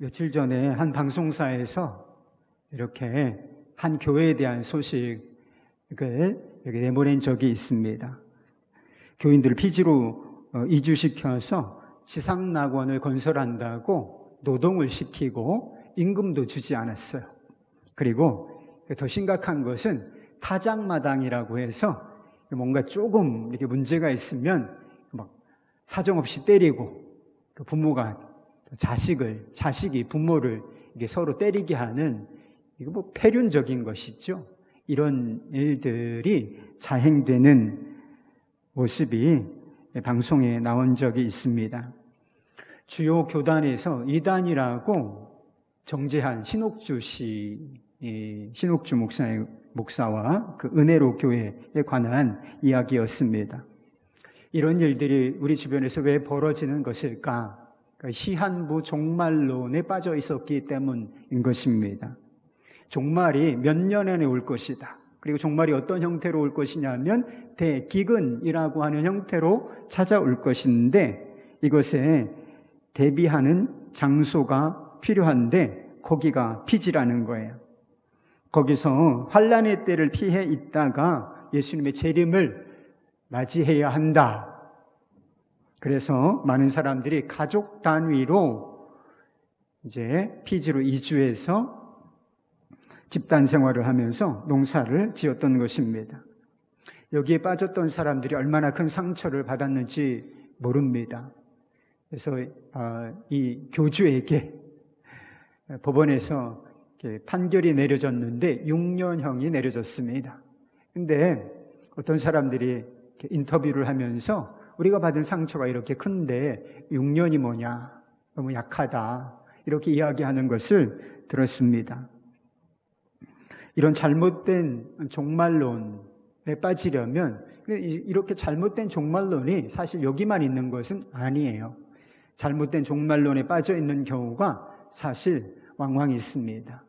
며칠 전에 한 방송사에서 이렇게 한 교회에 대한 소식을 여기 내보낸 적이 있습니다. 교인들을 피지로 이주시켜서 지상낙원을 건설한다고 노동을 시키고 임금도 주지 않았어요. 그리고 더 심각한 것은 타작마당이라고 해서 뭔가 조금 이렇게 문제가 있으면 막 사정없이 때리고 그 부모가 자식이 부모를 이게 서로 때리게 하는 이거 뭐 폐륜적인 것이죠. 이런 일들이 자행되는 모습이 방송에 나온 적이 있습니다. 주요 교단에서 이단이라고 정죄한 신옥주 목사와 그 은혜로 교회에 관한 이야기였습니다. 이런 일들이 우리 주변에서 왜 벌어지는 것일까? 시한부 종말론에 빠져 있었기 때문인 것입니다. 종말이 몇 년 안에 올 것이다. 그리고 종말이 어떤 형태로 올 것이냐면 대기근이라고 하는 형태로 찾아올 것인데 이것에 대비하는 장소가 필요한데 거기가 피지라는 거예요. 거기서 환난의 때를 피해 있다가 예수님의 재림을 맞이해야 한다. 그래서 많은 사람들이 가족 단위로 이제 피지로 이주해서 집단 생활을 하면서 농사를 지었던 것입니다. 여기에 빠졌던 사람들이 얼마나 큰 상처를 받았는지 모릅니다. 그래서 이 교주에게 법원에서 판결이 내려졌는데 6년형이 내려졌습니다. 근데 어떤 사람들이 인터뷰를 하면서 우리가 받은 상처가 이렇게 큰데 6년이 뭐냐, 너무 약하다, 이렇게 이야기하는 것을 들었습니다. 이런 잘못된 종말론에 빠지려면 이렇게 잘못된 종말론이 사실 여기만 있는 것은 아니에요. 잘못된 종말론에 빠져 있는 경우가 사실 왕왕 있습니다.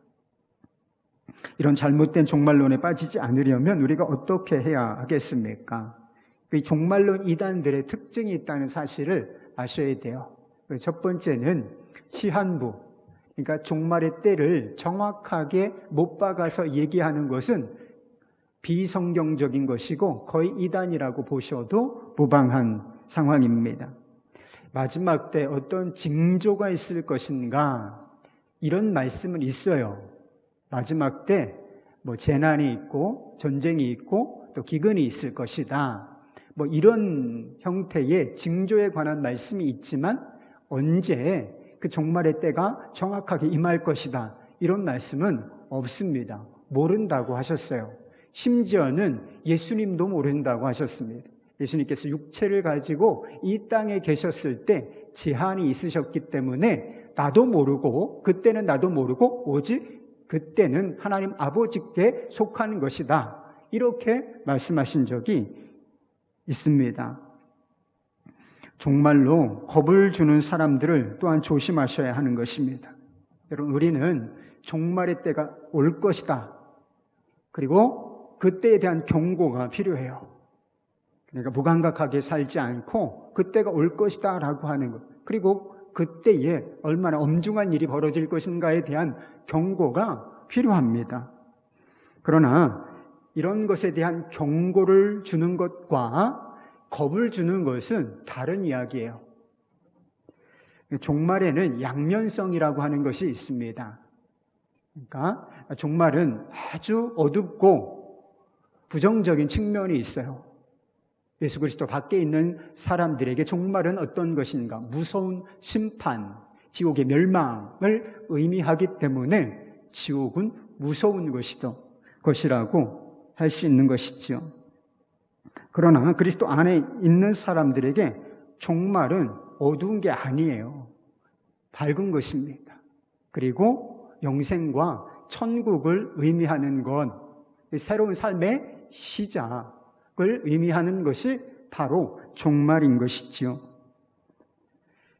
이런 잘못된 종말론에 빠지지 않으려면 우리가 어떻게 해야 하겠습니까? 이 종말론 이단들의 특징이 있다는 사실을 아셔야 돼요. 첫 번째는 시한부, 그러니까 종말의 때를 정확하게 못 박아서 얘기하는 것은 비성경적인 것이고 거의 이단이라고 보셔도 무방한 상황입니다. 마지막 때 어떤 징조가 있을 것인가, 이런 말씀은 있어요. 마지막 때 뭐 재난이 있고 전쟁이 있고 또 기근이 있을 것이다, 뭐 이런 형태의 징조에 관한 말씀이 있지만 언제 그 종말의 때가 정확하게 임할 것이다, 이런 말씀은 없습니다. 모른다고 하셨어요. 심지어는 예수님도 모른다고 하셨습니다. 예수님께서 육체를 가지고 이 땅에 계셨을 때 제한이 있으셨기 때문에 나도 모르고, 그때는 나도 모르고 오직 그때는 하나님 아버지께 속하는 것이다, 이렇게 말씀하신 적이 있습니다. 정말로 겁을 주는 사람들을 또한 조심하셔야 하는 것입니다. 여러분, 우리는 종말의 때가 올 것이다, 그리고 그때에 대한 경고가 필요해요. 그러니까 무감각하게 살지 않고 그때가 올 것이다 라고 하는 것, 그리고 그때에 얼마나 엄중한 일이 벌어질 것인가에 대한 경고가 필요합니다. 그러나 이런 것에 대한 경고를 주는 것과 겁을 주는 것은 다른 이야기예요. 종말에는 양면성이라고 하는 것이 있습니다. 그러니까 종말은 아주 어둡고 부정적인 측면이 있어요. 예수 그리스도 밖에 있는 사람들에게 종말은 어떤 것인가? 무서운 심판, 지옥의 멸망을 의미하기 때문에 지옥은 무서운 것이라고 할 수 있는 것이죠. 그러나 그리스도 안에 있는 사람들에게 종말은 어두운 게 아니에요. 밝은 것입니다. 그리고 영생과 천국을 의미하는 건, 새로운 삶의 시작을 의미하는 것이 바로 종말인 것이지요.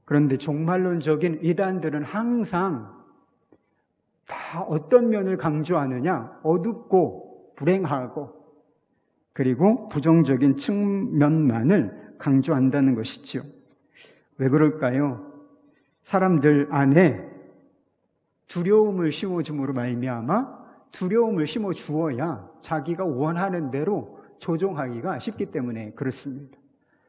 그런데 종말론적인 이단들은 항상 다 어떤 면을 강조하느냐? 어둡고 불행하고 그리고 부정적인 측면만을 강조한다는 것이지요. 왜 그럴까요? 사람들 안에 두려움을 심어줌으로 말미암아 두려움을 심어주어야 자기가 원하는 대로 조종하기가 쉽기 때문에 그렇습니다.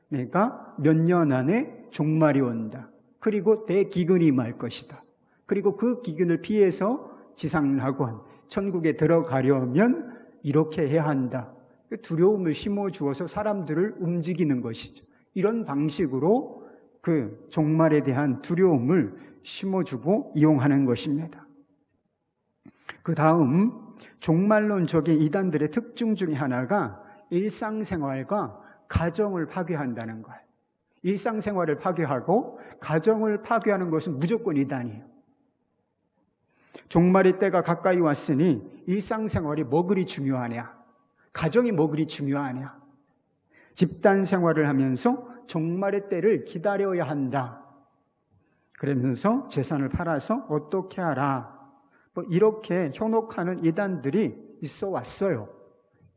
그러니까 몇 년 안에 종말이 온다. 그리고 대기근이 임할 것이다. 그리고 그 기근을 피해서 지상낙원, 천국에 들어가려면 이렇게 해야 한다. 두려움을 심어주어서 사람들을 움직이는 것이죠. 이런 방식으로 그 종말에 대한 두려움을 심어주고 이용하는 것입니다. 그 다음 종말론적인 이단들의 특징 중에 하나가 일상생활과 가정을 파괴한다는 거예요. 일상생활을 파괴하고 가정을 파괴하는 것은 무조건 이단이에요. 종말의 때가 가까이 왔으니 일상생활이 뭐 그리 중요하냐? 가정이 뭐 그리 중요하냐? 집단 생활을 하면서 종말의 때를 기다려야 한다. 그러면서 재산을 팔아서 어떻게 하라. 뭐 이렇게 현혹하는 이단들이 있어 왔어요.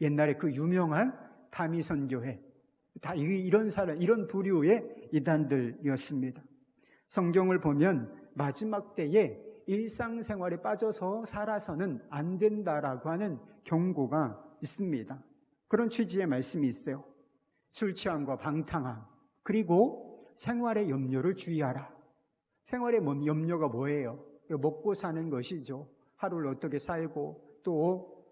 옛날에 그 유명한 다미선교회. 다 이런 사람, 이런 부류의 이단들이었습니다. 성경을 보면 마지막 때에 일상생활에 빠져서 살아서는 안 된다라고 하는 경고가 있습니다. 그런 취지의 말씀이 있어요. 술 취함과 방탕함, 그리고 생활의 염려를 주의하라. 생활의 염려가 뭐예요? 먹고 사는 것이죠. 하루를 어떻게 살고 또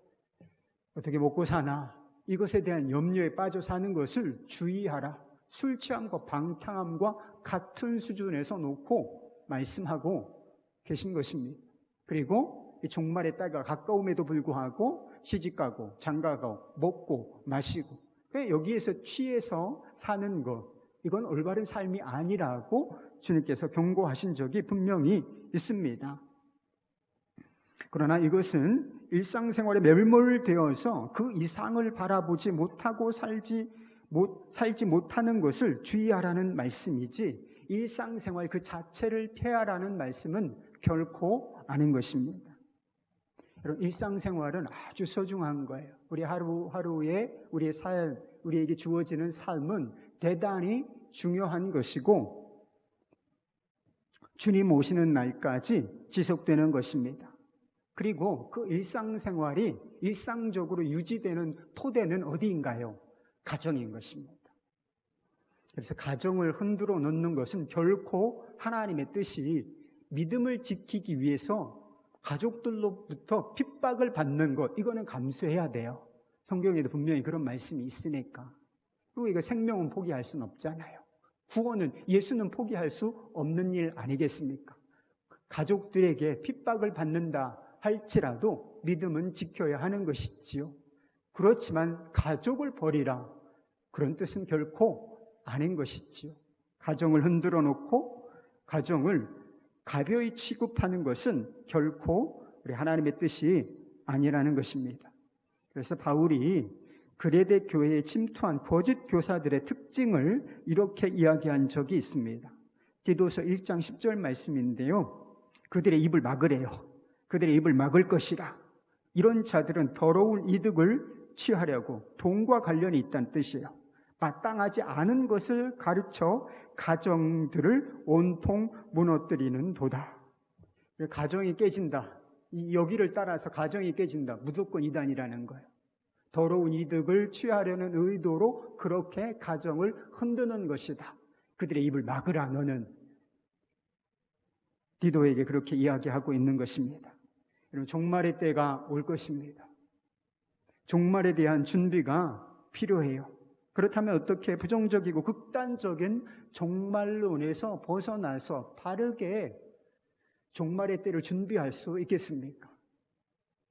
어떻게 먹고 사나, 이것에 대한 염려에 빠져 사는 것을 주의하라. 술 취함과 방탕함과 같은 수준에서 놓고 말씀하고 계신 것입니다. 그리고 종말의 때가 가까움에도 불구하고 시집가고 장가가고 먹고 마시고 여기에서 취해서 사는 것, 이건 올바른 삶이 아니라고 주님께서 경고하신 적이 분명히 있습니다. 그러나 이것은 일상생활에 매몰되어서 그 이상을 바라보지 못하고 살지 못하는 것을 주의하라는 말씀이지, 일상생활 그 자체를 피하라는 말씀은 결코 아닌 것입니다. 여러분, 일상생활은 아주 소중한 거예요. 우리 하루하루의 우리의 삶, 우리에게 주어지는 삶은 대단히 중요한 것이고 주님 오시는 날까지 지속되는 것입니다. 그리고 그 일상생활이 일상적으로 유지되는 토대는 어디인가요? 가정인 것입니다. 그래서 가정을 흔들어 놓는 것은 결코 하나님의 뜻이 믿음을 지키기 위해서 가족들로부터 핍박을 받는 것, 이거는 감수해야 돼요. 성경에도 분명히 그런 말씀이 있으니까. 그리고 이거 생명은 포기할 수는 없잖아요. 구원은, 예수는 포기할 수 없는 일 아니겠습니까? 가족들에게 핍박을 받는다 할지라도 믿음은 지켜야 하는 것이지요. 그렇지만 가족을 버리라, 그런 뜻은 결코 아닌 것이지요. 가정을 흔들어 놓고 가정을 가벼이 취급하는 것은 결코 우리 하나님의 뜻이 아니라는 것입니다. 그래서 바울이 그레데 교회에 침투한 거짓 교사들의 특징을 이렇게 이야기한 적이 있습니다. 디도서 1장 10절 말씀인데요, 그들의 입을 막으래요. 그들의 입을 막을 것이라. 이런 자들은 더러운 이득을 취하려고 돈과 관련이 있다는 뜻이에요. 마땅하지 않은 것을 가르쳐 가정들을 온통 무너뜨리는 도다. 가정이 깨진다, 여기를 따라서 가정이 깨진다, 무조건 이단이라는 거예요. 더러운 이득을 취하려는 의도로 그렇게 가정을 흔드는 것이다. 그들의 입을 막으라, 너는. 디도에게 그렇게 이야기하고 있는 것입니다. 여러분, 종말의 때가 올 것입니다. 종말에 대한 준비가 필요해요. 그렇다면 어떻게 부정적이고 극단적인 종말론에서 벗어나서 바르게 종말의 때를 준비할 수 있겠습니까?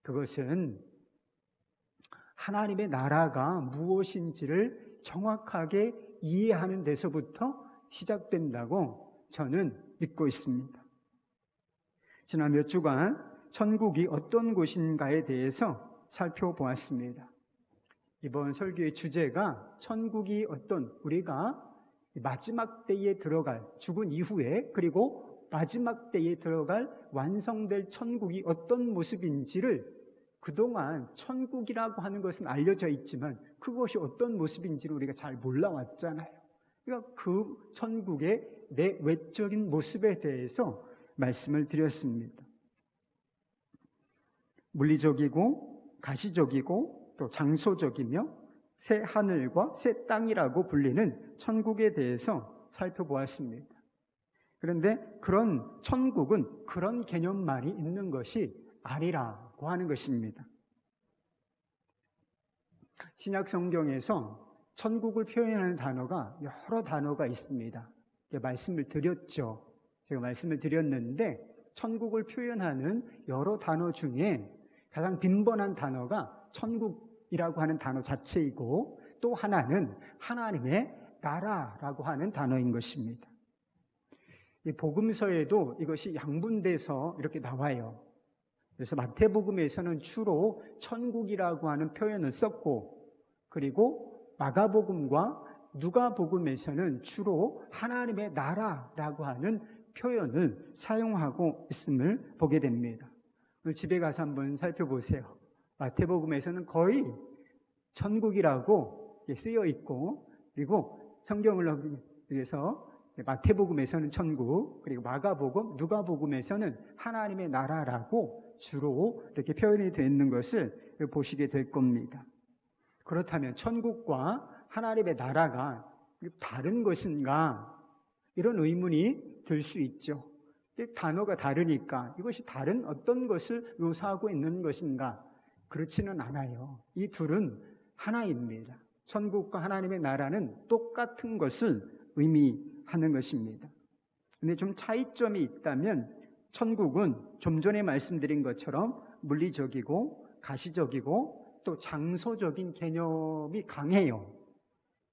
그것은 하나님의 나라가 무엇인지를 정확하게 이해하는 데서부터 시작된다고 저는 믿고 있습니다. 지난 몇 주간 천국이 어떤 곳인가에 대해서 살펴보았습니다. 이번 설교의 주제가 천국이 어떤, 우리가 마지막 때에 들어갈, 죽은 이후에, 그리고 마지막 때에 들어갈 완성될 천국이 어떤 모습인지를, 그동안 천국이라고 하는 것은 알려져 있지만 그것이 어떤 모습인지를 우리가 잘 몰라왔잖아요. 그러니까 그 천국의 내 외적인 모습에 대해서 말씀을 드렸습니다. 물리적이고 가시적이고 또 장소적이며 새 하늘과 새 땅이라고 불리는 천국에 대해서 살펴보았습니다. 그런데 그런 천국은 그런 개념만이 있는 것이 아니라고 하는 것입니다. 신약 성경에서 천국을 표현하는 단어가 여러 단어가 있습니다. 말씀을 드렸죠. 제가 말씀을 드렸는데 천국을 표현하는 여러 단어 중에 가장 빈번한 단어가 천국이라고 하는 단어 자체이고, 또 하나는 하나님의 나라라고 하는 단어인 것입니다. 이 복음서에도 이것이 양분돼서 이렇게 나와요. 그래서 마태복음에서는 주로 천국이라고 하는 표현을 썼고, 그리고 마가복음과 누가복음에서는 주로 하나님의 나라라고 하는 표현을 사용하고 있음을 보게 됩니다. 오늘 집에 가서 한번 살펴보세요. 마태복음에서는 거의 천국이라고 쓰여 있고, 그리고 성경을 위해서 마태복음에서는 천국, 그리고 마가복음, 누가복음에서는 하나님의 나라라고 주로 이렇게 표현이 되어 있는 것을 보시게 될 겁니다. 그렇다면 천국과 하나님의 나라가 다른 것인가? 이런 의문이 들 수 있죠. 단어가 다르니까 이것이 다른 어떤 것을 묘사하고 있는 것인가? 그렇지는 않아요. 이 둘은 하나입니다. 천국과 하나님의 나라는 똑같은 것을 의미하는 것입니다. 그런데 좀 차이점이 있다면 천국은 좀 전에 말씀드린 것처럼 물리적이고 가시적이고 또 장소적인 개념이 강해요.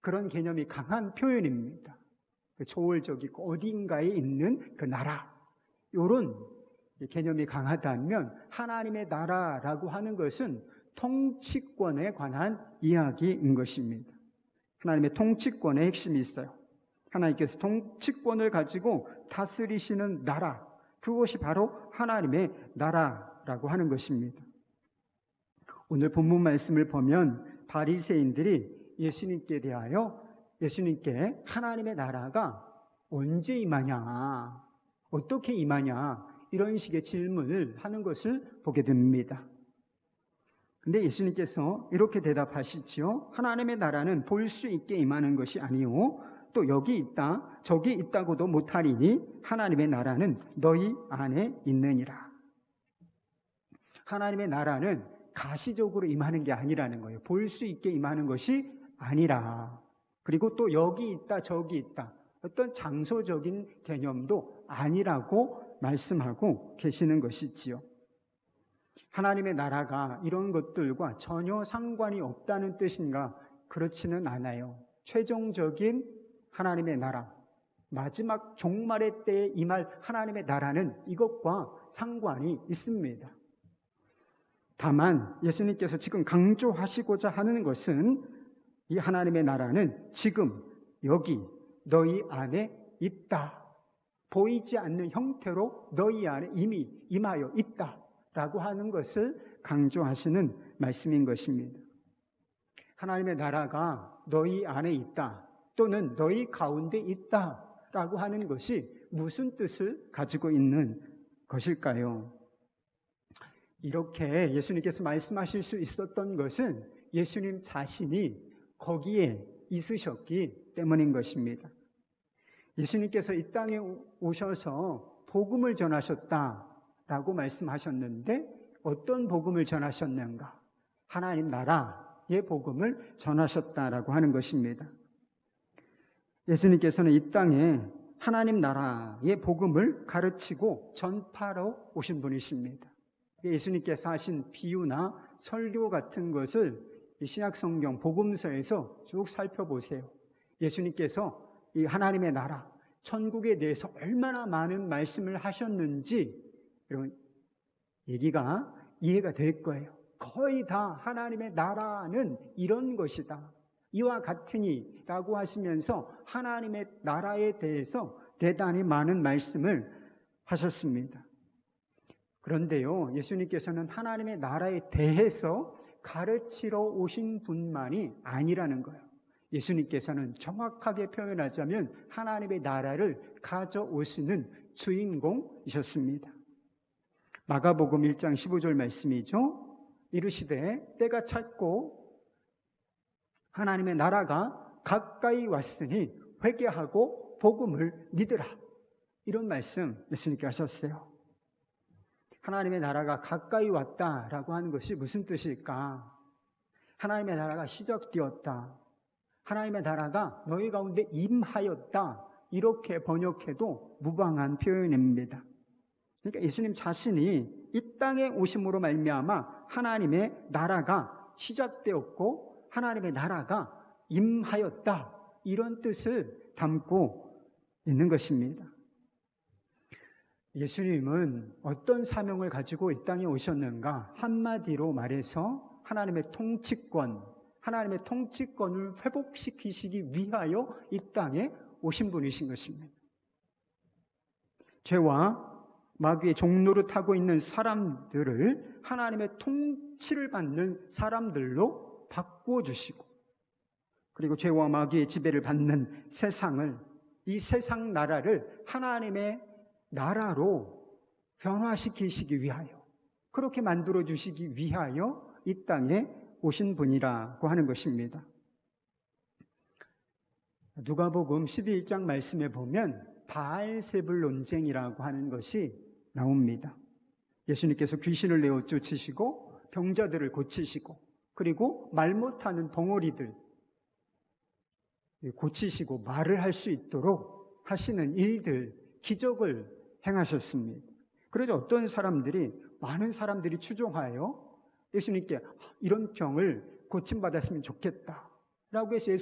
그런 개념이 강한 표현입니다. 초월적이고 어딘가에 있는 그 나라, 이런 개념이 강하다면 하나님의 나라라고 하는 것은 통치권에 관한 이야기인 것입니다. 하나님의 통치권의 핵심이 있어요. 하나님께서 통치권을 가지고 다스리시는 나라, 그것이 바로 하나님의 나라라고 하는 것입니다. 오늘 본문 말씀을 보면 바리새인들이 예수님께 대하여 예수님께 하나님의 나라가 언제 임하냐, 어떻게 임하냐, 이런 식의 질문을 하는 것을 보게 됩니다. 근데 예수님께서 이렇게 대답하시지요. 하나님의 나라는 볼 수 있게 임하는 것이 아니요 또 여기 있다 저기 있다고도 못하리니 하나님의 나라는 너희 안에 있느니라. 하나님의 나라는 가시적으로 임하는 게 아니라는 거예요. 볼 수 있게 임하는 것이 아니라. 그리고 또 여기 있다 저기 있다, 어떤 장소적인 개념도 아니라고 말씀하고 계시는 것이지요. 하나님의 나라가 이런 것들과 전혀 상관이 없다는 뜻인가? 그렇지는 않아요. 최종적인 하나님의 나라, 마지막 종말의 때에 임할 하나님의 나라는 이것과 상관이 있습니다. 다만 예수님께서 지금 강조하시고자 하는 것은 이 하나님의 나라는 지금 여기 너희 안에 있다, 보이지 않는 형태로 너희 안에 이미 임하여 있다 라고 하는 것을 강조하시는 말씀인 것입니다. 하나님의 나라가 너희 안에 있다, 또는 너희 가운데 있다 라고 하는 것이 무슨 뜻을 가지고 있는 것일까요? 이렇게 예수님께서 말씀하실 수 있었던 것은 예수님 자신이 거기에 있으셨기 때문인 것입니다. 예수님께서 이 땅에 오셔서 복음을 전하셨다라고 말씀하셨는데 어떤 복음을 전하셨는가? 하나님 나라의 복음을 전하셨다라고 하는 것입니다. 예수님께서는 이 땅에 하나님 나라의 복음을 가르치고 전파로 오신 분이십니다. 예수님께서 하신 비유나 설교 같은 것을 이 신약성경 복음서에서 쭉 살펴보세요. 예수님께서 이 하나님의 나라, 천국에 대해서 얼마나 많은 말씀을 하셨는지 이런 얘기가 이해가 될 거예요. 거의 다 하나님의 나라는 이런 것이다, 이와 같으니 라고 하시면서 하나님의 나라에 대해서 대단히 많은 말씀을 하셨습니다. 그런데요, 예수님께서는 하나님의 나라에 대해서 가르치러 오신 분만이 아니라는 거예요. 예수님께서는 정확하게 표현하자면 하나님의 나라를 가져오시는 주인공이셨습니다. 마가복음 1장 15절 말씀이죠. 이르시되 때가 찼고 하나님의 나라가 가까이 왔으니 회개하고 복음을 믿으라. 이런 말씀 예수님께 하셨어요. 하나님의 나라가 가까이 왔다라고 하는 것이 무슨 뜻일까? 하나님의 나라가 시작되었다. 하나님의 나라가 너희 가운데 임하였다. 이렇게 번역해도 무방한 표현입니다. 그러니까 예수님 자신이 이 땅에 오심으로 말미암아 하나님의 나라가 시작되었고 하나님의 나라가 임하였다. 이런 뜻을 담고 있는 것입니다. 예수님은 어떤 사명을 가지고 이 땅에 오셨는가? 한마디로 말해서 하나님의 통치권을 회복시키시기 위하여 이 땅에 오신 분이신 것입니다. 죄와 마귀의 종노릇하고 있는 사람들을 하나님의 통치를 받는 사람들로 바꾸어 주시고, 그리고 죄와 마귀의 지배를 받는 세상을, 이 세상 나라를 하나님의 나라로 변화시키시기 위하여, 그렇게 만들어 주시기 위하여 이 땅에 오신 분이라고 하는 것입니다. 누가복음 12장 말씀에 보면 바알세불 논쟁이라고 하는 것이 나옵니다. 예수님께서 귀신을 내어 쫓으시고 병자들을 고치시고, 그리고 말 못하는 덩어리들 고치시고 말을 할 수 있도록 하시는 일들, 기적을 행하셨습니다. 그래서 어떤 사람들이, 많은 사람들이 추종하여 예수님께 이런 병을 고침받았으면 좋겠다 라고 해서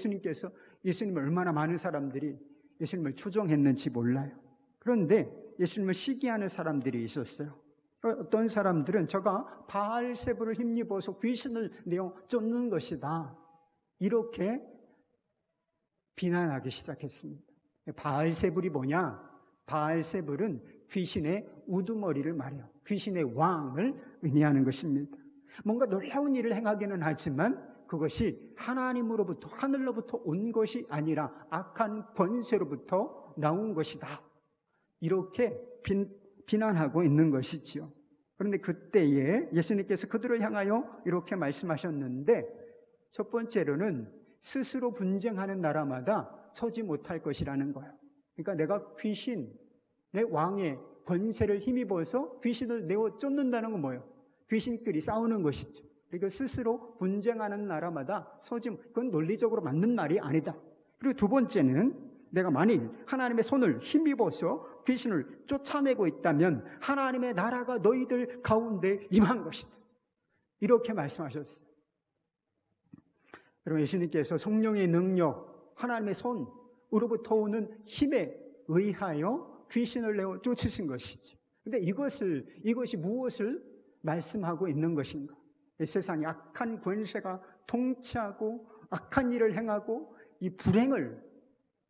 예수님을 얼마나 많은 사람들이 예수님을 추종했는지 몰라요. 그런데 예수님을 시기하는 사람들이 있었어요. 어떤 사람들은 저가 바알세불을 힘입어서 귀신을 내어 쫓는 것이다, 이렇게 비난하기 시작했습니다. 바알세불이 뭐냐? 바알세불은 귀신의 우두머리를 말해요. 귀신의 왕을 의미하는 것입니다. 뭔가 놀라운 일을 행하기는 하지만 그것이 하나님으로부터, 하늘로부터 온 것이 아니라 악한 권세로부터 나온 것이다, 이렇게 비난하고 있는 것이지요. 그런데 그때에 예수님께서 그들을 향하여 이렇게 말씀하셨는데, 첫 번째로는 스스로 분쟁하는 나라마다 서지 못할 것이라는 거예요. 그러니까 내가 귀신, 내 왕의 권세를 힘입어서 귀신을 내어 쫓는다는 건 뭐예요? 귀신끼리 싸우는 것이죠. 그러니까 스스로 분쟁하는 나라마다 그건 논리적으로 맞는 말이 아니다. 그리고 두 번째는, 내가 만일 하나님의 손을 힘입어서 귀신을 쫓아내고 있다면 하나님의 나라가 너희들 가운데 임한 것이다, 이렇게 말씀하셨어요. 여러분, 예수님께서 성령의 능력, 하나님의 손으로부터 오는 힘에 의하여 귀신을 내어 쫓으신 것이지. 그런데 이것이 무엇을 말씀하고 있는 것인가? 세상에 악한 권세가 통치하고 악한 일을 행하고 이 불행을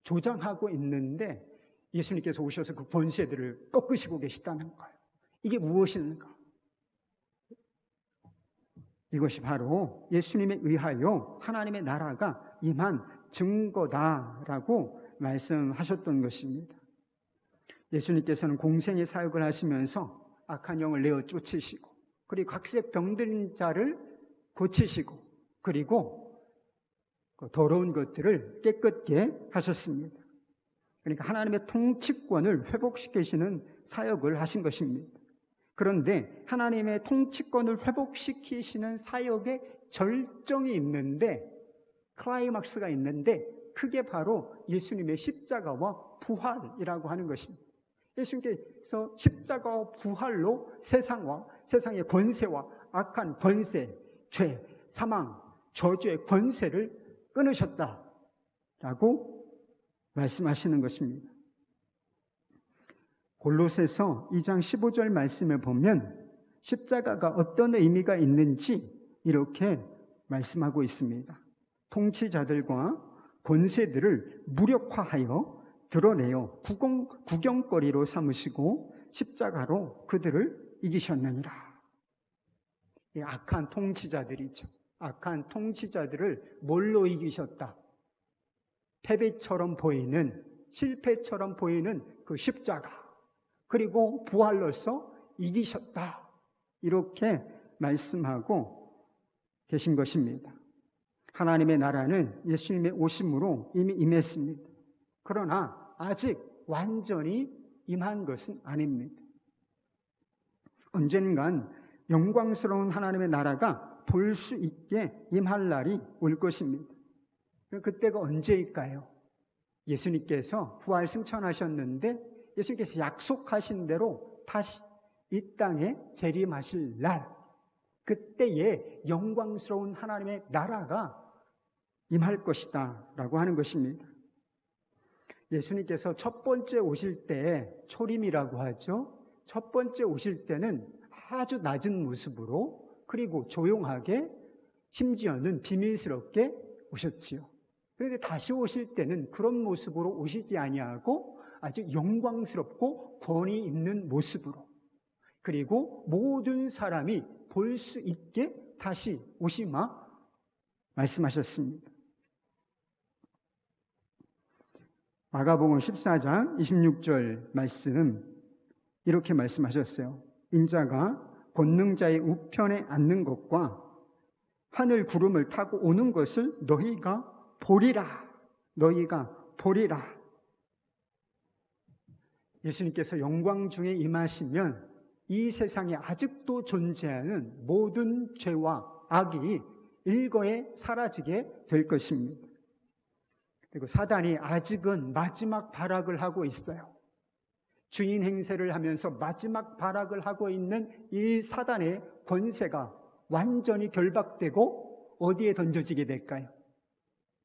조장하고 있는데 예수님께서 오셔서 그 권세들을 꺾으시고 계시다는 거예요. 이게 무엇인가? 이것이 바로 예수님에 의하여 하나님의 나라가 임한 증거다라고 말씀하셨던 것입니다. 예수님께서는 공생의 사역을 하시면서 악한 영을 내어 쫓으시고, 그리고 각색 병든 자를 고치시고, 그리고 더러운 것들을 깨끗게 하셨습니다. 그러니까 하나님의 통치권을 회복시키시는 사역을 하신 것입니다. 그런데 하나님의 통치권을 회복시키시는 사역에 절정이 있는데, 클라이막스가 있는데, 그게 바로 예수님의 십자가와 부활이라고 하는 것입니다. 예수님께서 십자가와 부활로 세상과 세상의 권세와 악한 권세, 죄, 사망, 저주의 권세를 끊으셨다라고 말씀하시는 것입니다. 골로새서 2장 15절 말씀에 보면 십자가가 어떤 의미가 있는지 이렇게 말씀하고 있습니다. 통치자들과 권세들을 무력화하여 드러내어 구경거리로 삼으시고 십자가로 그들을 이기셨느니라. 이 악한 통치자들이죠. 악한 통치자들을 뭘로 이기셨다? 패배처럼 보이는, 실패처럼 보이는 그 십자가, 그리고 부활로서 이기셨다, 이렇게 말씀하고 계신 것입니다. 하나님의 나라는 예수님의 오심으로 이미 임했습니다. 그러나 아직 완전히 임한 것은 아닙니다. 언젠간 영광스러운 하나님의 나라가 볼 수 있게 임할 날이 올 것입니다. 그때가 언제일까요? 예수님께서 부활 승천하셨는데 예수님께서 약속하신 대로 다시 이 땅에 재림하실 날, 그때에 영광스러운 하나님의 나라가 임할 것이다 라고 하는 것입니다. 예수님께서 첫 번째 오실 때, 초림이라고 하죠. 첫 번째 오실 때는 아주 낮은 모습으로, 그리고 조용하게, 심지어는 비밀스럽게 오셨지요. 그런데 다시 오실 때는 그런 모습으로 오시지 아니하고 아주 영광스럽고 권위 있는 모습으로, 그리고 모든 사람이 볼 수 있게 다시 오시마 말씀하셨습니다. 마가복음 14장 26절 말씀 이렇게 말씀하셨어요. 인자가 권능자의 우편에 앉는 것과 하늘 구름을 타고 오는 것을 너희가 보리라. 너희가 보리라. 예수님께서 영광 중에 임하시면 이 세상에 아직도 존재하는 모든 죄와 악이 일거에 사라지게 될 것입니다. 그리고 사단이 아직은 마지막 발악을 하고 있어요. 주인 행세를 하면서 마지막 발악을 하고 있는 이 사단의 권세가 완전히 결박되고 어디에 던져지게 될까요?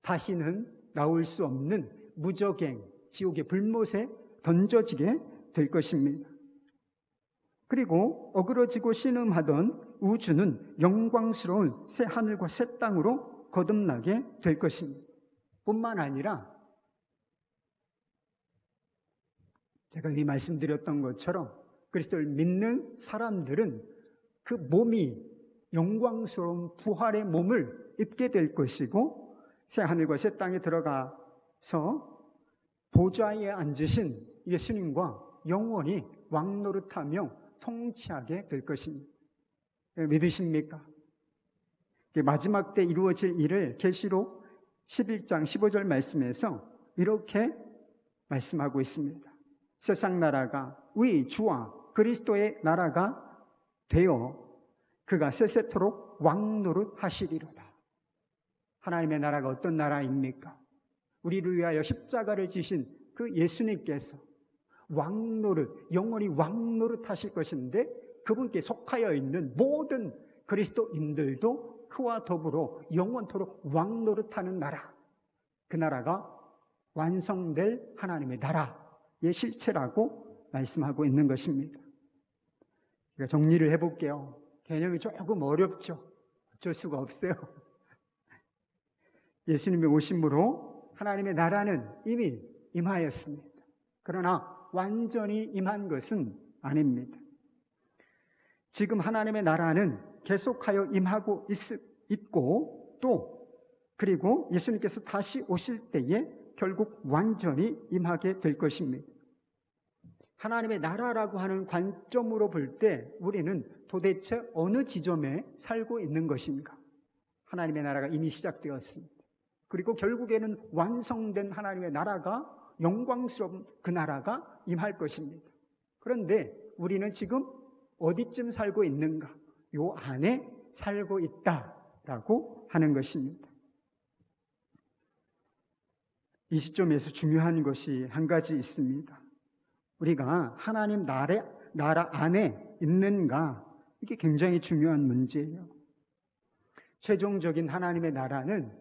다시는 나올 수 없는 무저갱, 지옥의 불못에 던져지게 될 것입니다. 그리고 어그러지고 신음하던 우주는 영광스러운 새 하늘과 새 땅으로 거듭나게 될 것입니다. 뿐만 아니라 제가 이미 말씀드렸던 것처럼 그리스도를 믿는 사람들은 그 몸이 영광스러운 부활의 몸을 입게 될 것이고, 새 하늘과 새 땅에 들어가서 보좌에 앉으신 예수님과 영원히 왕노릇하며 통치하게 될 것입니다. 믿으십니까? 마지막 때 이루어질 일을 계시록 11장 15절 말씀에서 이렇게 말씀하고 있습니다. 세상 나라가 우리 주와 그리스도의 나라가 되어 그가 세세토록 왕노릇 하시리로다. 하나님의 나라가 어떤 나라입니까? 우리를 위하여 십자가를 지신 그 예수님께서 왕노릇, 영원히 왕노릇 하실 것인데, 그분께 속하여 있는 모든 그리스도인들도 그와 더불어 영원토록 왕노릇하는 나라, 그 나라가 완성될 하나님의 나라의 실체라고 말씀하고 있는 것입니다. 제가 정리를 해볼게요. 개념이 조금 어렵죠? 어쩔 수가 없어요. 예수님의 오심으로 하나님의 나라는 이미 임하였습니다. 그러나 완전히 임한 것은 아닙니다. 지금 하나님의 나라는 계속하여 임하고 있고, 또 그리고 예수님께서 다시 오실 때에 결국 완전히 임하게 될 것입니다. 하나님의 나라라고 하는 관점으로 볼 때 우리는 도대체 어느 지점에 살고 있는 것인가? 하나님의 나라가 이미 시작되었습니다. 그리고 결국에는 완성된 하나님의 나라가, 영광스러운 그 나라가 임할 것입니다. 그런데 우리는 지금 어디쯤 살고 있는가? 요 안에 살고 있다라고 하는 것입니다. 이 시점에서 중요한 것이 한 가지 있습니다. 우리가 하나님 나라 안에 있는가? 이게 굉장히 중요한 문제예요. 최종적인 하나님의 나라는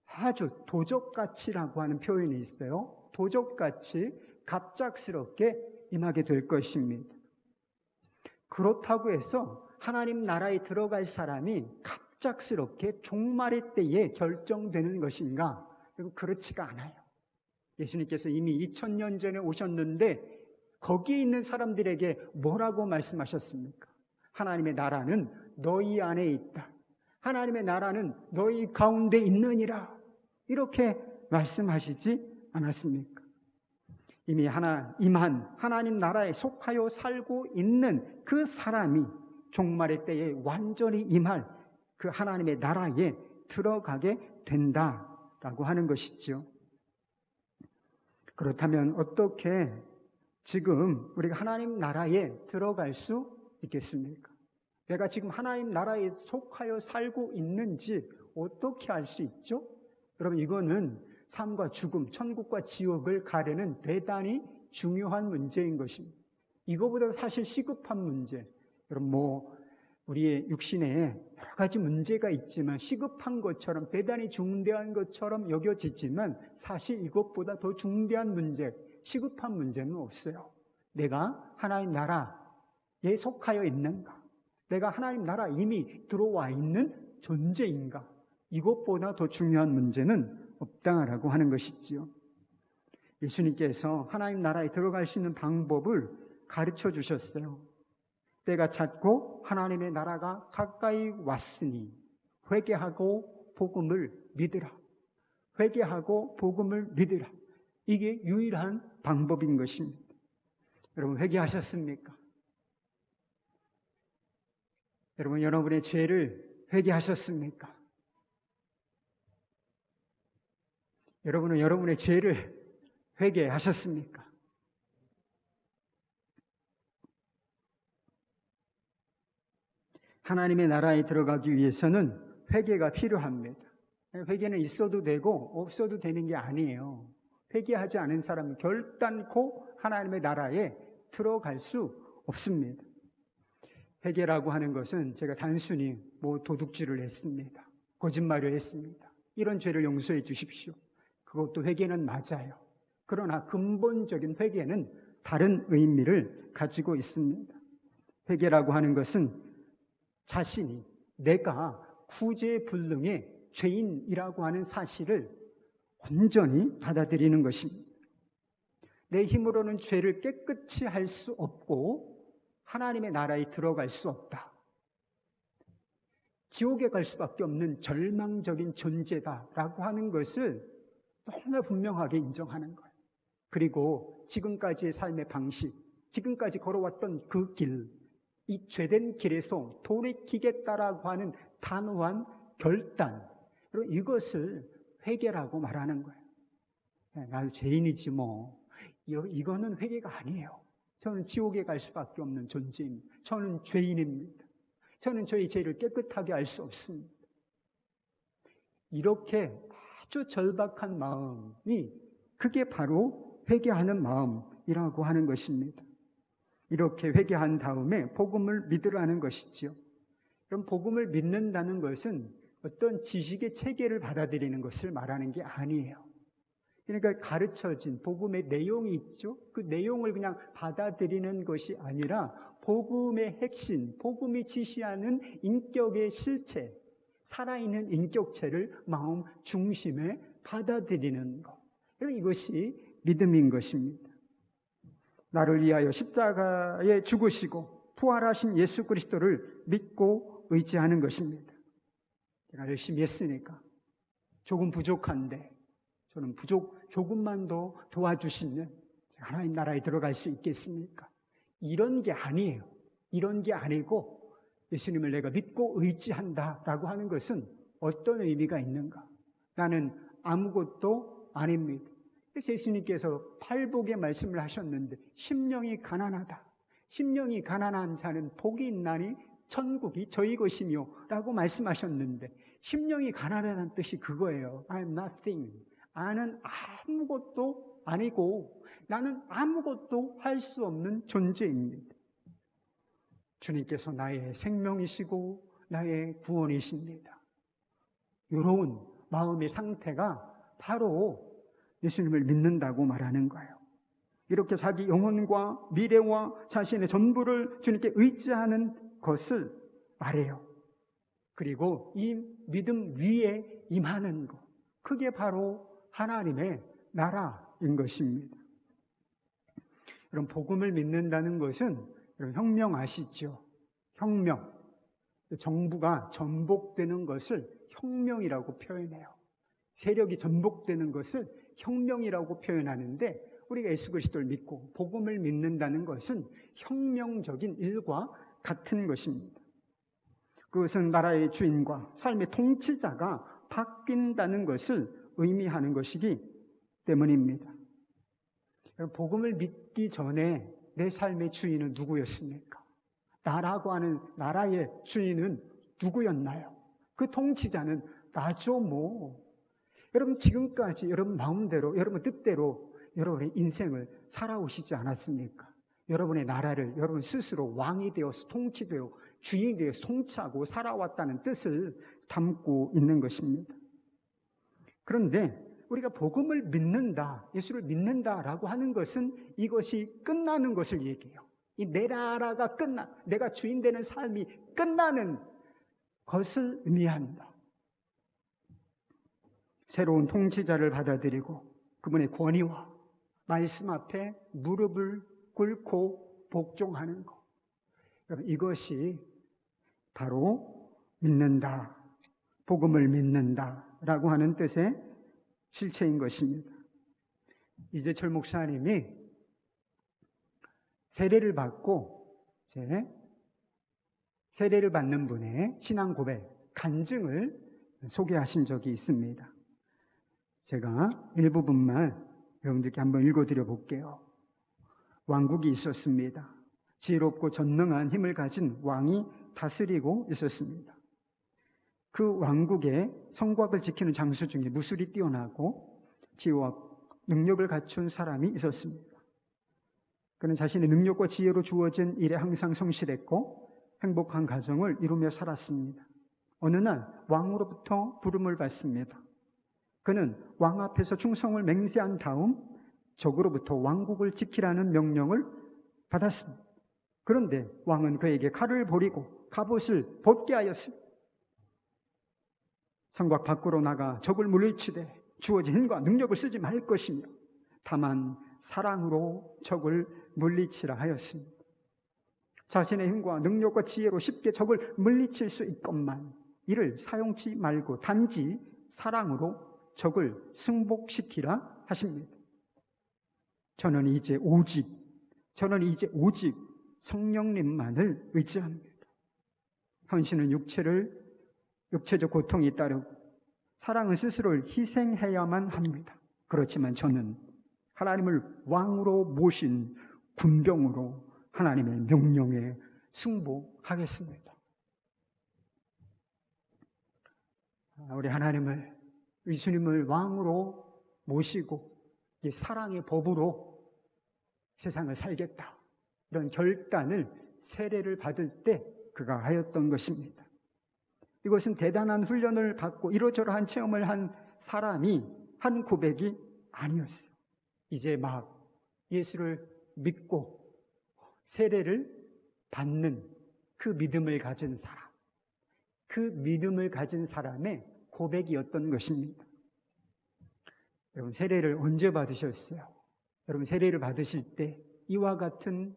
아주 도적같이라고 하는 표현이 있어요. 도적같이 갑작스럽게 임하게 될 것입니다. 그렇다고 해서 하나님 나라에 들어갈 사람이 갑작스럽게 종말의 때에 결정되는 것인가? 그렇지가 않아요. 예수님께서 이미 2000년 전에 오셨는데 거기에 있는 사람들에게 뭐라고 말씀하셨습니까? 하나님의 나라는 너희 안에 있다. 하나님의 나라는 너희 가운데 있느니라. 이렇게 말씀하시지 않았습니까? 이미 임한 하나님 나라에 속하여 살고 있는 그 사람이 종말의 때에 완전히 임할 그 하나님의 나라에 들어가게 된다라고 하는 것이죠. 그렇다면 어떻게 지금 우리가 하나님 나라에 들어갈 수 있겠습니까? 내가 지금 하나님 나라에 속하여 살고 있는지 어떻게 알 수 있죠? 여러분, 이거는 삶과 죽음, 천국과 지옥을 가르는 대단히 중요한 문제인 것입니다. 이거보다 사실 시급한 문제. 여러분, 우리의 육신에 여러 가지 문제가 있지만 시급한 것처럼, 대단히 중대한 것처럼 여겨지지만 사실 이것보다 더 중대한 문제, 시급한 문제는 없어요. 내가 하나님 나라에 속하여 있는가? 내가 하나님 나라 이미 들어와 있는 존재인가? 이것보다 더 중요한 문제는 없다라고 하는 것이지요. 예수님께서 하나님 나라에 들어갈 수 있는 방법을 가르쳐 주셨어요. 때가 찼고 하나님의 나라가 가까이 왔으니 회개하고 복음을 믿으라. 회개하고 복음을 믿으라. 이게 유일한 방법인 것입니다. 여러분, 회개하셨습니까? 여러분, 여러분의 죄를 회개하셨습니까? 여러분은 여러분의 죄를 회개하셨습니까? 하나님의 나라에 들어가기 위해서는 회개가 필요합니다. 회개는 있어도 되고 없어도 되는 게 아니에요. 회개하지 않은 사람은 결단코 하나님의 나라에 들어갈 수 없습니다. 회개라고 하는 것은 제가 단순히 도둑질을 했습니다, 거짓말을 했습니다, 이런 죄를 용서해 주십시오, 그것도 회개는 맞아요. 그러나 근본적인 회개는 다른 의미를 가지고 있습니다. 회개라고 하는 것은 자신이, 내가 구제불능의 죄인이라고 하는 사실을 온전히 받아들이는 것입니다. 내 힘으로는 죄를 깨끗이 할 수 없고 하나님의 나라에 들어갈 수 없다. 지옥에 갈 수밖에 없는 절망적인 존재다라고 하는 것을 너무나 분명하게 인정하는 거예요. 그리고 지금까지의 삶의 방식, 지금까지 걸어왔던 그 길, 이 죄된 길에서 돌이키겠다라고 하는 단호한 결단, 그리고 이것을 회개라고 말하는 거예요. 나도 죄인이지 이거는 회개가 아니에요. 저는 지옥에 갈 수밖에 없는 존재입니다. 저는 죄인입니다. 저는 저의 죄를 깨끗하게 알 수 없습니다. 이렇게 아주 절박한 마음이, 그게 바로 회개하는 마음이라고 하는 것입니다. 이렇게 회개한 다음에 복음을 믿으라는 것이지요. 그럼 복음을 믿는다는 것은 어떤 지식의 체계를 받아들이는 것을 말하는 게 아니에요. 그러니까 가르쳐진 복음의 내용이 있죠. 그 내용을 그냥 받아들이는 것이 아니라 복음의 핵심, 복음이 지시하는 인격의 실체, 살아있는 인격체를 마음 중심에 받아들이는 것. 이것이 믿음인 것입니다. 나를 위하여 십자가에 죽으시고 부활하신 예수 그리스도를 믿고 의지하는 것입니다. 제가 열심히 했으니까 조금 부족한데 저는 조금만 더 도와주시면 하나님 나라에 들어갈 수 있겠습니까? 이런 게 아니에요. 이런 게 아니고 예수님을 내가 믿고 의지한다라고 하는 것은 어떤 의미가 있는가? 나는 아무것도 아닙니다. 그래서 예수님께서 팔복의 말씀을 하셨는데, 심령이 가난하다, 심령이 가난한 자는 복이 있나니 천국이 저희 것이며 라고 말씀하셨는데, 심령이 가난하다는 뜻이 그거예요. I'm nothing. 나는 아무것도 아니고 나는 아무것도 할 수 없는 존재입니다. 주님께서 나의 생명이시고 나의 구원이십니다. 이런 마음의 상태가 바로 예수님을 믿는다고 말하는 거예요. 이렇게 자기 영혼과 미래와 자신의 전부를 주님께 의지하는 것을 말해요. 그리고 이 믿음 위에 임하는 것, 그게 바로 하나님의 나라인 것입니다. 여러분, 복음을 믿는다는 것은 여러분 혁명 아시죠? 혁명. 정부가 전복되는 것을 혁명이라고 표현해요. 세력이 전복되는 것을 혁명이라고 표현하는데, 우리가 예수 그리스도를 믿고 복음을 믿는다는 것은 혁명적인 일과 같은 것입니다. 그것은 나라의 주인과 삶의 통치자가 바뀐다는 것을 의미하는 것이기 때문입니다. 복음을 믿기 전에 내 삶의 주인은 누구였습니까? 나라고 하는 나라의 주인은 누구였나요? 그 통치자는 나죠, 뭐. 여러분, 지금까지 여러분 마음대로, 여러분 뜻대로 여러분의 인생을 살아오시지 않았습니까? 여러분의 나라를 여러분 스스로 왕이 되어서 통치되어 주인이 되어서 통치하고 살아왔다는 뜻을 담고 있는 것입니다. 그런데 우리가 복음을 믿는다, 예수를 믿는다라고 하는 것은 이것이 끝나는 것을 얘기해요. 이 내 나라가 내가 주인 되는 삶이 끝나는 것을 의미한다. 새로운 통치자를 받아들이고 그분의 권위와 말씀 앞에 무릎을 꿇고 복종하는 것. 이것이 바로 믿는다, 복음을 믿는다라고 하는 뜻의 실체인 것입니다. 이재철 목사님이 세례를 받고 세례를 받는 분의 신앙 고백, 간증을 소개하신 적이 있습니다. 제가 일부분만 여러분들께 한번 읽어드려 볼게요. 왕국이 있었습니다. 지혜롭고 전능한 힘을 가진 왕이 다스리고 있었습니다. 그 왕국의 성곽을 지키는 장수 중에 무술이 뛰어나고 지혜와 능력을 갖춘 사람이 있었습니다. 그는 자신의 능력과 지혜로 주어진 일에 항상 성실했고 행복한 가정을 이루며 살았습니다. 어느 날 왕으로부터 부름을 받습니다. 그는 왕 앞에서 충성을 맹세한 다음 적으로부터 왕국을 지키라는 명령을 받았습니다. 그런데 왕은 그에게 칼을 버리고 갑옷을 벗게 하였습니다. 성곽 밖으로 나가 적을 물리치되 주어진 힘과 능력을 쓰지 말 것이며 다만 사랑으로 적을 물리치라 하였습니다. 자신의 힘과 능력과 지혜로 쉽게 적을 물리칠 수 있건만 이를 사용치 말고 단지 사랑으로 적을 승복시키라 하십니다. 저는 이제 오직 성령님만을 의지합니다. 헌신은 육체적 고통이 따르고 사랑은 스스로를 희생해야만 합니다. 그렇지만 저는 하나님을 왕으로 모신 군병으로 하나님의 명령에 승복하겠습니다. 우리 하나님을, 예수님을 왕으로 모시고 사랑의 법으로 세상을 살겠다, 이런 결단을 세례를 받을 때 그가 하였던 것입니다. 이것은 대단한 훈련을 받고 이러저러한 체험을 한 사람이 한 고백이 아니었어요. 이제 막 예수를 믿고 세례를 받는 그 믿음을 가진 사람, 그 믿음을 가진 사람의 고백이었던 것입니다. 여러분, 세례를 언제 받으셨어요? 여러분, 세례를 받으실 때 이와 같은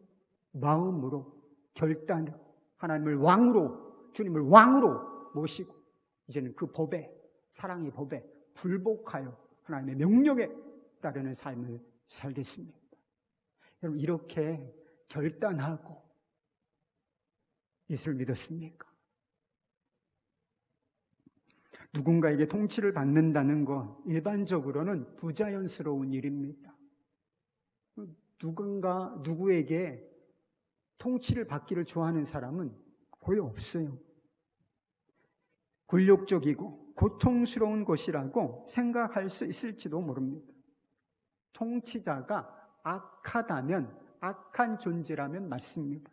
마음으로 결단으로 하나님을 왕으로, 주님을 왕으로 모시고 이제는 그 법에, 사랑의 법에 굴복하여 하나님의 명령에 따르는 삶을 살겠습니다. 여러분, 이렇게 결단하고 예수를 믿었습니까? 누군가에게 통치를 받는다는 건 일반적으로는 부자연스러운 일입니다. 누구에게 통치를 받기를 좋아하는 사람은 거의 없어요. 굴욕적이고 고통스러운 것이라고 생각할 수 있을지도 모릅니다. 통치자가 악하다면, 악한 존재라면 맞습니다.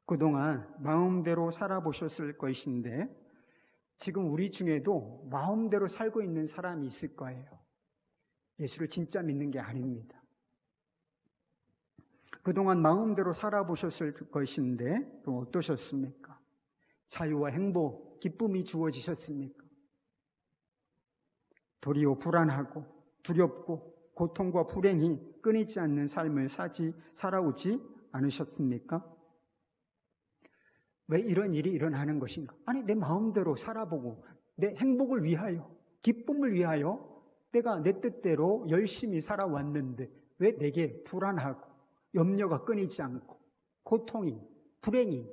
그동안 마음대로 살아보셨을 것인데 지금 우리 중에도 마음대로 살고 있는 사람이 있을 거예요. 예수를 진짜 믿는 게 아닙니다. 그동안 마음대로 살아보셨을 것인데 그럼 어떠셨습니까? 자유와 행복, 기쁨이 주어지셨습니까? 도리어 불안하고 두렵고 고통과 불행이 끊이지 않는 삶을 살아오지 않으셨습니까? 왜 이런 일이 일어나는 것인가? 아니, 내 마음대로 살아보고 내 행복을 위하여, 기쁨을 위하여 내가 내 뜻대로 열심히 살아왔는데 왜 내게 불안하고 염려가 끊이지 않고 고통이, 불행이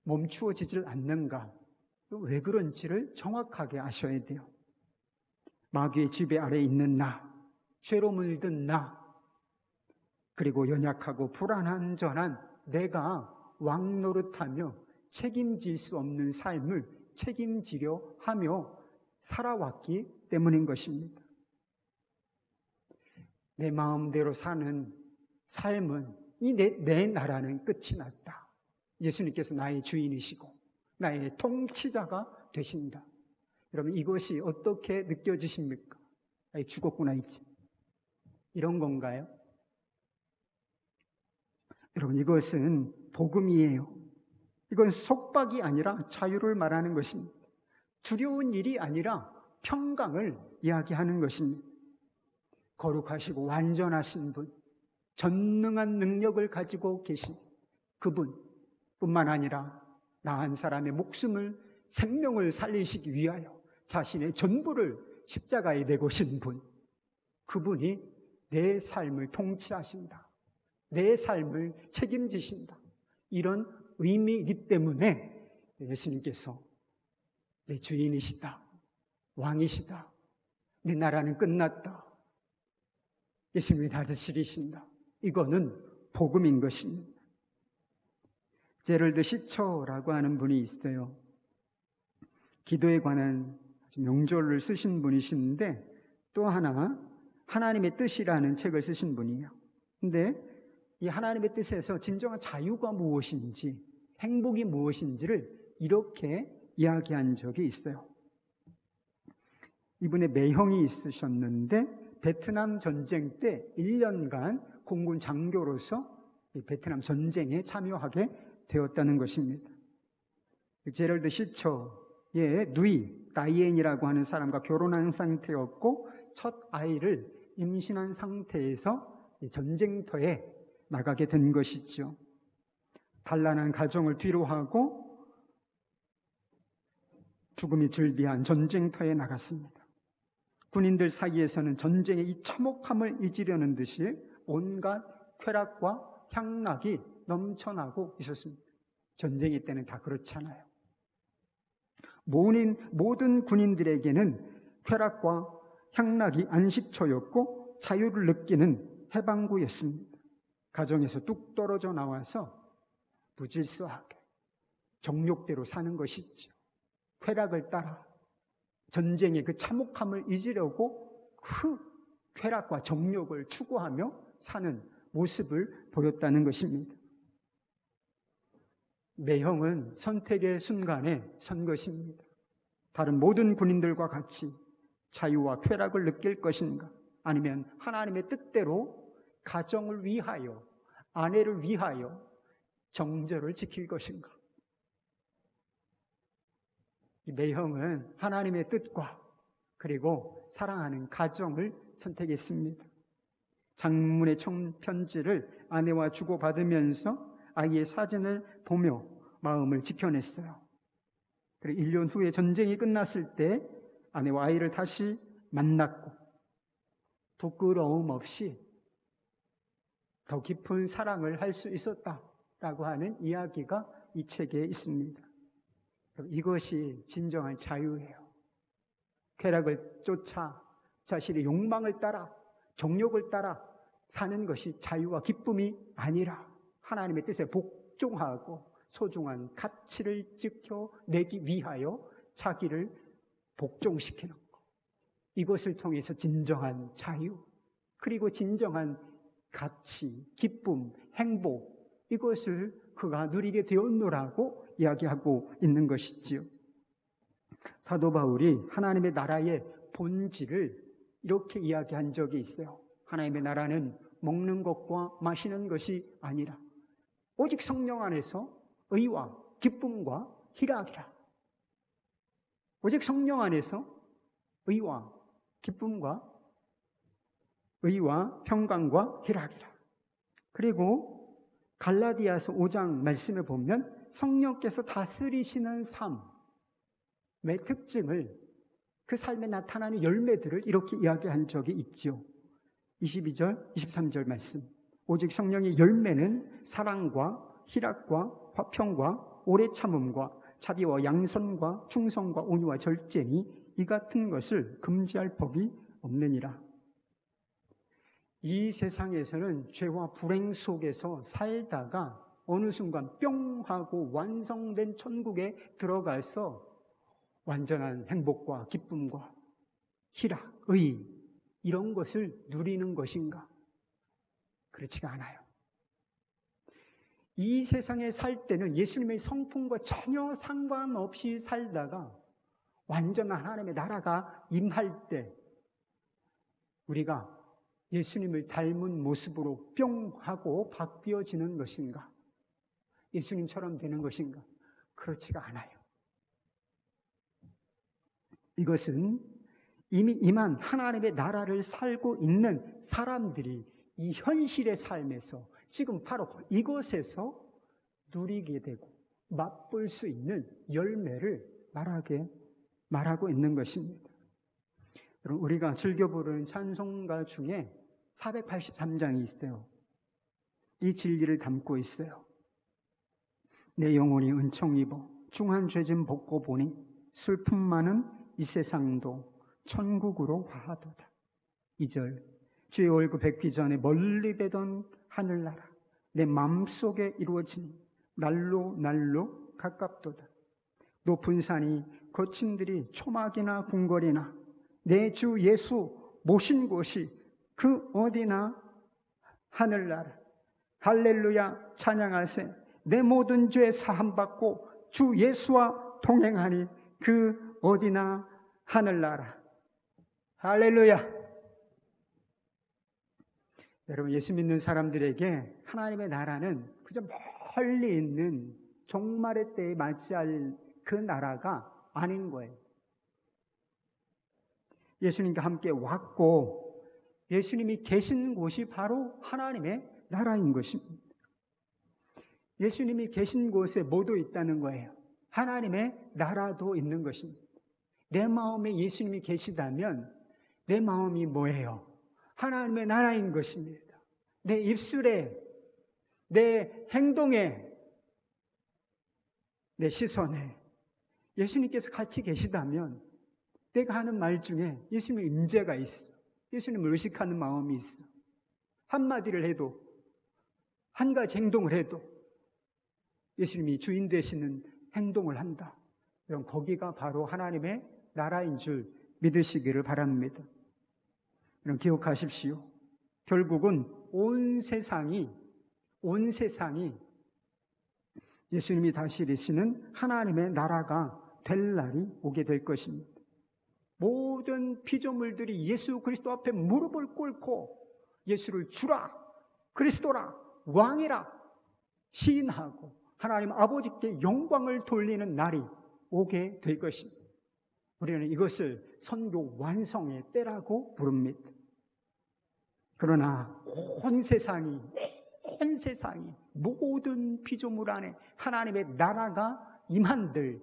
멈추어지질 않는가? 왜 그런지를 정확하게 아셔야 돼요. 마귀의 지배 아래에 있는 나, 죄로 물든 나, 그리고 연약하고 불안한전한 내가 왕노릇하며 책임질 수 없는 삶을 책임지려 하며 살아왔기 때문인 것입니다. 내 마음대로 사는 삶은 내 나라는 끝이 났다. 예수님께서 나의 주인이시고 나의 통치자가 되신다. 여러분, 이것이 어떻게 느껴지십니까? 죽었구나 이제. 이런 건가요? 여러분, 이것은 복음이에요. 이건 속박이 아니라 자유를 말하는 것입니다. 두려운 일이 아니라 평강을 이야기하는 것입니다. 거룩하시고 완전하신 분, 전능한 능력을 가지고 계신 그분뿐만 아니라 나 한 사람의 목숨을, 생명을 살리시기 위하여 자신의 전부를 십자가에 내고신 분, 그분이 내 삶을 통치하신다. 내 삶을 책임지신다. 이런 의미이기 때문에 예수님께서 내 주인이시다. 왕이시다. 내 나라는 끝났다. 예수님이 다스리신다. 이거는 복음인 것입니다. 제럴드 시처라고 하는 분이 있어요. 기도에 관한 명조를 쓰신 분이신데 또 하나 하나님의 뜻이라는 책을 쓰신 분이에요. 근데 이 하나님의 뜻에서 진정한 자유가 무엇인지, 행복이 무엇인지를 이렇게 이야기한 적이 있어요. 이분의 매형이 있으셨는데 베트남 전쟁 때 1년간 공군 장교로서 베트남 전쟁에 참여하게 되었다는 것입니다. 제럴드 시처의 누이 다이앤이라고 하는 사람과 결혼한 상태였고 첫 아이를 임신한 상태에서 전쟁터에 나가게 된 것이죠. 단란한 가정을 뒤로하고 죽음이 즐비한 전쟁터에 나갔습니다. 군인들 사이에서는 전쟁의 이 참혹함을 잊으려는 듯이 온갖 쾌락과 향락이 넘쳐나고 있었습니다. 전쟁의 때는 다 그렇잖아요. 모든 군인들에게는 쾌락과 향락이 안식처였고 자유를 느끼는 해방구였습니다. 가정에서 뚝 떨어져 나와서 무질서하게 정욕대로 사는 것이죠. 쾌락을 따라 전쟁의 그 참혹함을 잊으려고 그 쾌락과 정욕을 추구하며 사는 모습을 보였다는 것입니다. 매형은 선택의 순간에 선 것입니다. 다른 모든 군인들과 같이 자유와 쾌락을 느낄 것인가? 아니면 하나님의 뜻대로 가정을 위하여, 아내를 위하여 정절을 지킬 것인가? 이 매형은 하나님의 뜻과 그리고 사랑하는 가정을 선택했습니다. 장문의 편지를 아내와 주고받으면서 아이의 사진을 보며 마음을 지켜냈어요. 그리고 1년 후에 전쟁이 끝났을 때 아내와 아이를 다시 만났고 부끄러움 없이 더 깊은 사랑을 할 수 있었다라고 하는 이야기가 이 책에 있습니다. 이것이 진정한 자유예요. 쾌락을 쫓아 자신의 욕망을 따라 정욕을 따라 사는 것이 자유와 기쁨이 아니라 하나님의 뜻에 복종하고 소중한 가치를 지켜내기 위하여 자기를 복종시키는 것. 이것을 통해서 진정한 자유, 그리고 진정한 가치, 기쁨, 행복, 이것을 그가 누리게 되었노라고 이야기하고 있는 것이지요. 사도 바울이 하나님의 나라의 본질을 이렇게 이야기한 적이 있어요. 하나님의 나라는 먹는 것과 마시는 것이 아니라 오직 성령 안에서 의와 기쁨과 희락이라. 오직 성령 안에서 의와 기쁨과 의와 평강과 희락이라. 그리고 갈라디아서 5장 말씀에 보면 성령께서 다스리시는 삶의 특징을, 그 삶에 나타나는 열매들을 이렇게 이야기한 적이 있죠. 22절, 23절 말씀. 오직 성령의 열매는 사랑과 희락과 화평과 오래 참음과 자비와 양선과 충성과 온유와 절제니 이 같은 것을 금지할 법이 없느니라. 이 세상에서는 죄와 불행 속에서 살다가 어느 순간 뿅 하고 완성된 천국에 들어가서 완전한 행복과 기쁨과 희락, 의 이런 것을 누리는 것인가? 그렇지가 않아요. 이 세상에 살 때는 예수님의 성품과 전혀 상관없이 살다가 완전한 하나님의 나라가 임할 때 우리가 예수님을 닮은 모습으로 뿅 하고 바뀌어지는 것인가? 예수님처럼 되는 것인가? 그렇지가 않아요. 이것은 이미 임한 하나님의 나라를 살고 있는 사람들이 이 현실의 삶에서 지금 바로 이곳에서 누리게 되고 맛볼 수 있는 열매를 말하고 있는 것입니다. 여러분, 우리가 즐겨 부르는 찬송가 중에 483장이 있어요. 이 진리를 담고 있어요. 내 영혼이 은총 입어 중한 죄짐 벗고 보니 슬픔 많은 이 세상도 천국으로 화하도다. 2절 주의 얼굴 뵙기 전에 멀리 뵈던 하늘나라 내 마음속에 이루어진 날로 가깝도다. 높은 산이 거친 들이 초막이나 궁궐이나 내 주 예수 모신 곳이 그 어디나 하늘나라 할렐루야 찬양하세. 내 모든 죄 사함받고 주 예수와 동행하니 그 어디나 하늘나라. 할렐루야. 여러분, 예수 믿는 사람들에게 하나님의 나라는 그저 멀리 있는 종말의 때에 맞이할 그 나라가 아닌 거예요. 예수님과 함께 왔고 예수님이 계신 곳이 바로 하나님의 나라인 것입니다. 예수님이 계신 곳에 뭐도 있다는 거예요? 하나님의 나라도 있는 것입니다. 내 마음에 예수님이 계시다면 내 마음이 뭐예요? 하나님의 나라인 것입니다. 내 입술에, 내 행동에, 내 시선에 예수님께서 같이 계시다면 내가 하는 말 중에 예수님의 임재가 있어. 예수님을 의식하는 마음이 있어. 한마디를 해도, 한 가지 행동을 해도 예수님이 주인 되시는 행동을 한다. 그럼 거기가 바로 하나님의 나라인 줄 믿으시기를 바랍니다. 여러분, 기억하십시오. 결국은 온 세상이 예수님이 다스리시는 하나님의 나라가 될 날이 오게 될 것입니다. 모든 피조물들이 예수 그리스도 앞에 무릎을 꿇고 예수를 주라, 그리스도라, 왕이라 시인하고 하나님 아버지께 영광을 돌리는 날이 오게 될 것입니다. 우리는 이것을 선교 완성의 때라고 부릅니다. 그러나 온 세상이 모든 피조물 안에 하나님의 나라가 임한들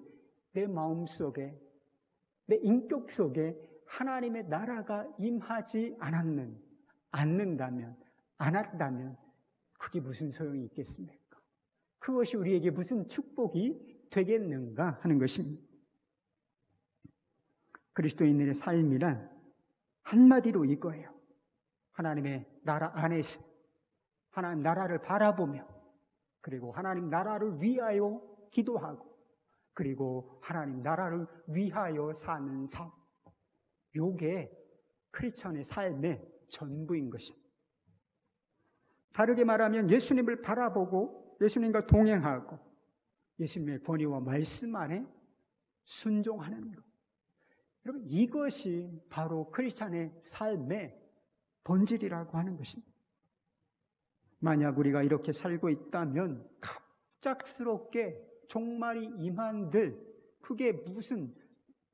내 마음속에, 내 인격 속에 하나님의 나라가 임하지 않는다면 그게 무슨 소용이 있겠습니까? 그것이 우리에게 무슨 축복이 되겠는가 하는 것입니다. 그리스도인의 삶이란 한마디로 이거예요. 하나님의 나라 안에서 하나님 나라를 바라보며 그리고 하나님 나라를 위하여 기도하고 그리고 하나님 나라를 위하여 사는 삶. 요게 크리스천의 삶의 전부인 것입니다. 다르게 말하면 예수님을 바라보고 예수님과 동행하고 예수님의 권위와 말씀 안에 순종하는 것. 여러분, 이것이 바로 크리스천의 삶의 본질이라고 하는 것입니다. 만약 우리가 이렇게 살고 있다면 갑작스럽게 종말이 임한들 그게 무슨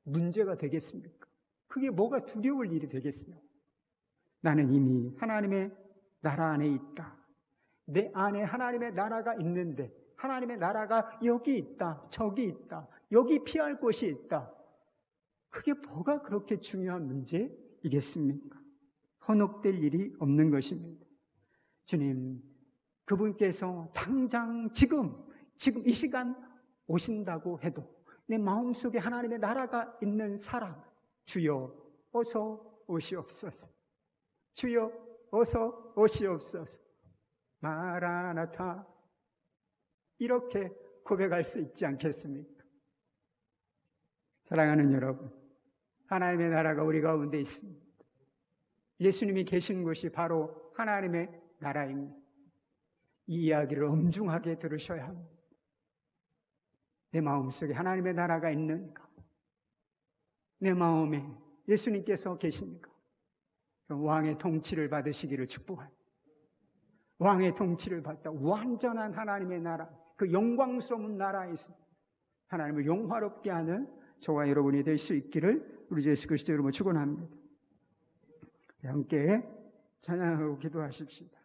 문제가 되겠습니까? 그게 뭐가 두려울 일이 되겠어요? 나는 이미 하나님의 나라 안에 있다. 내 안에 하나님의 나라가 있는데 하나님의 나라가 여기 있다, 저기 있다, 여기 피할 곳이 있다. 그게 뭐가 그렇게 중요한 문제이겠습니까? 현혹될 일이 없는 것입니다. 주님, 그분께서 당장 지금 이 시간 오신다고 해도 내 마음속에 하나님의 나라가 있는 사람, 주여 어서 오시옵소서. 주여 어서 오시옵소서. 마라나타. 이렇게 고백할 수 있지 않겠습니까? 사랑하는 여러분, 하나님의 나라가 우리 가운데 있습니다. 예수님이 계신 곳이 바로 하나님의 나라입니다. 이 이야기를 엄중하게 들으셔야 합니다. 내 마음속에 하나님의 나라가 있는가? 내 마음에 예수님께서 계십니까? 왕의 통치를 받으시기를 축복합니다. 왕의 통치를 받다 완전한 하나님의 나라, 그 영광스러운 나라에 있습니다. 하나님을 영화롭게 하는 저와 여러분이 될 수 있기를 우리 예수 그리스도 이름으로 축원합니다. 함께 찬양하고 기도하십시다.